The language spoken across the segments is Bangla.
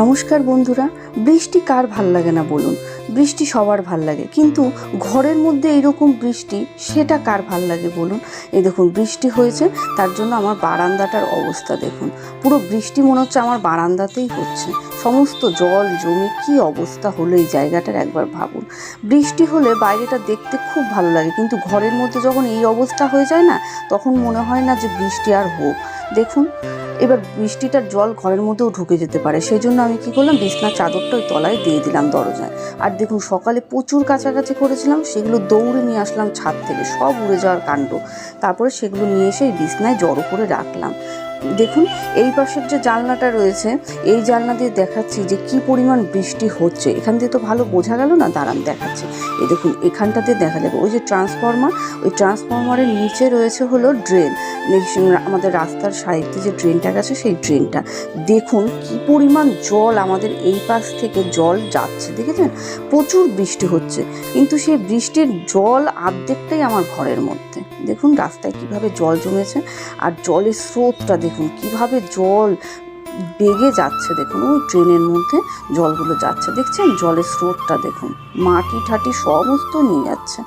নমস্কার বন্ধুরা। বৃষ্টি কার ভাল লাগে না বলুন? বৃষ্টি সবার ভাল লাগে, কিন্তু ঘরের মধ্যে এইরকম বৃষ্টি সেটা কার ভাল লাগে বলুন? এই দেখুন বৃষ্টি হয়েছে, তার জন্য আমার বারান্দাটার অবস্থা দেখুন। পুরো বৃষ্টি মনে হচ্ছে আমার বারান্দাতেই হচ্ছে, সমস্ত জল জমে কি অবস্থা হলো এই জায়গাটার একবার ভাবুন। বৃষ্টি হলে বাইরেটা দেখতে খুব ভালো লাগে, কিন্তু ঘরের মধ্যে যখন এই অবস্থা হয়ে যায় না, তখন মনে হয় না যে বৃষ্টি আর হোক। দেখুন এবার বৃষ্টিটার জল ঘরের মধ্যেও ঢুকে যেতে পারে, সেই জন্য আমি কী করলাম, বিছনার চাদরটা ওই তলায় দিয়ে দিলাম দরজায়। আর দেখুন সকালে প্রচুর কাছাকাছি করেছিলাম, সেগুলো দৌড়ে নিয়ে আসলাম ছাদ থেকে, সব উড়ে যাওয়ার কাণ্ড। তারপরে সেগুলো নিয়ে এসে এই বিছনায় জড়ো করে রাখলাম। দেখুন এই পাশের যে জানলাটা রয়েছে, এই জানলা দিয়ে দেখাচ্ছি যে কি পরিমাণ বৃষ্টি হচ্ছে। এখান দিয়ে তো ভালো বোঝা গেল না, দাঁড়ান দেখাচ্ছি। এই দেখুন এখানটাতে দেখা যাবে ওই যে ট্রান্সফরমার, ওই ট্রান্সফরমারের নিচে রয়েছে হলো ড্রেন। আমাদের রাস্তার সাইডে যে ড্রেনটা গেছে, সেই ড্রেনটা দেখুন কি পরিমাণ জল, আমাদের এই পাশ থেকে জল যাচ্ছে, দেখেছেন? প্রচুর বৃষ্টি হচ্ছে, কিন্তু সেই বৃষ্টির জল অর্ধেকটাই আমার ঘরের মধ্যে। দেখুন রাস্তায় কিভাবে জল জমেছে, আর জলের স্রোতটা দেখুন কিভাবে জল বেগে যাচ্ছে। দেখুন ওই ট্রেনের মধ্যে জলগুলো যাচ্ছে, দেখছেন? জলের স্রোতটা দেখুন, মাটি ঠাটি সমস্ত নিয়ে যাচ্ছে।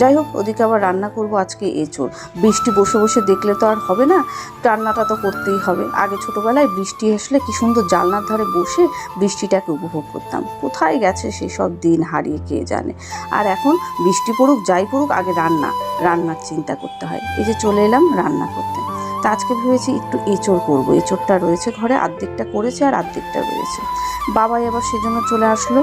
যাই হোক, ওদিকে আবার রান্না করব আজকে এঁচোড়। বৃষ্টি বসে বসে দেখলে তো আর হবে না, রান্নাটা তো করতেই হবে। আগে ছোটোবেলায় বৃষ্টি আসলে কি সুন্দর জানলার ধারে বসে বৃষ্টিটাকে উপভোগ করতাম। কোথায় গেছে সেই সব দিন, হারিয়ে কে জানে। আর এখন বৃষ্টি পড়ুক যাই পড়ুক, আগে রান্নার চিন্তা করতে হয়। এই যে চলে এলাম রান্না করতে। তা আজকে ভেবেছি একটু এঁচোড় করবো। এঁচোড়টা রয়েছে ঘরে, অর্ধেকটা করেছে আর অর্ধেকটা রয়েছে। বাবাই আবার সেজন্য চলে আসলো।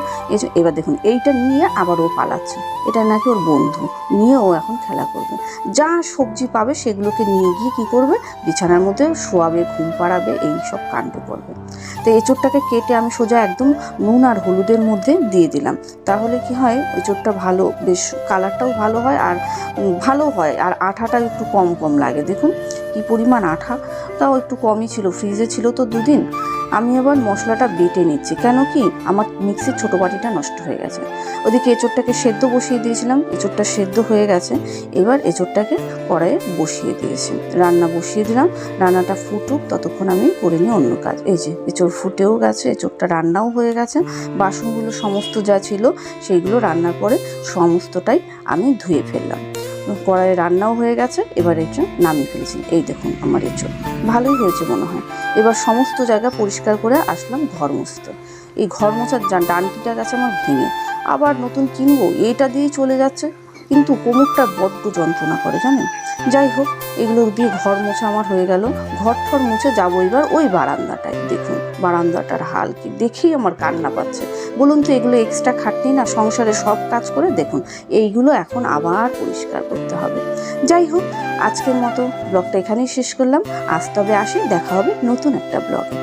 এবার দেখুন এইটা নিয়ে আবার ও পালাচ্ছে, এটা নাকি ওর বন্ধু, নিয়ে ও এখন খেলা করবে। যা সবজি পাবে সেগুলোকে নিয়ে গিয়ে কী করবে, বিছানার মধ্যে শোয়াবে, ঘুম পাড়াবে, এই সব কাণ্ড করবে। তো এঁচোড়টাকে কেটে আমি সোজা একদম নুন আর হলুদের মধ্যে দিয়ে দিলাম। তাহলে কি হয়, এঁচোড়টা ভালো, বেশ কালারটাও ভালো হয়, আর আঠাটা একটু কম কম লাগে। দেখুন কি পরিমাণ আঠা, তাও একটু কমই ছিল, ফ্রিজে ছিল তো দুদিন। আমি আবার মশলাটা বেটে নিচ্ছি, কেন কি আমার মিক্সির ছোটো বাটিটা নষ্ট হয়ে গেছে। ওদিকে এঁচোড়টাকে সেদ্ধ বসিয়ে দিয়েছিলাম, এঁচোড়টা সেদ্ধ হয়ে গেছে। এবার এঁচোড়টাকে কড়াইয়ে বসিয়ে দিয়েছি, রান্না বসিয়ে দিলাম। রান্নাটা ফুটুক, ততক্ষণ আমি করে নিই অন্য কাজ। এই যে এঁচোড় ফুটেও গেছে, এঁচোড়টা রান্নাও হয়ে গেছে। বাসনগুলো সমস্ত যা ছিল সেইগুলো রান্নার পরে সমস্তটাই আমি ধুয়ে ফেললাম। কড়াইয়ে রান্নাও হয়ে গেছে, এবার এটা নামিয়ে ফেলেছি। এই দেখুন আমার এঁচোড় ভালোই হয়েছে মনে হয়। এবার সমস্ত জায়গা পরিষ্কার করে আসলাম ঘর মুছতে। এই ঘর মোছার ডান্ডিটা গেছে আমার ভেঙে, আবার নতুন কিনবো, এটা দিয়েই চলে যাচ্ছে, কিন্তু কোমরটা বড্ড যন্ত্রণা করে জানেন। যাই হোক, এগুলো দিয়ে ঘর মোছা আমার হয়ে গেল। ঘর ঠর মুছে যাবো এবার ওই বারান্দাটায়। দেখুন বারান্দাটার হাল কি, দেখেই আমার কান্না পাচ্ছে। বলুন তো এগুলো এক্সট্রা খাটনি না? সংসারে সব কাজ করে দেখুন এইগুলো এখন আবার পরিষ্কার করতে হবে। যাই হোক, আজকের মতো ব্লগটা এখানেই শেষ করলাম। আজ তবে আসি, দেখা হবে নতুন একটা ব্লগে।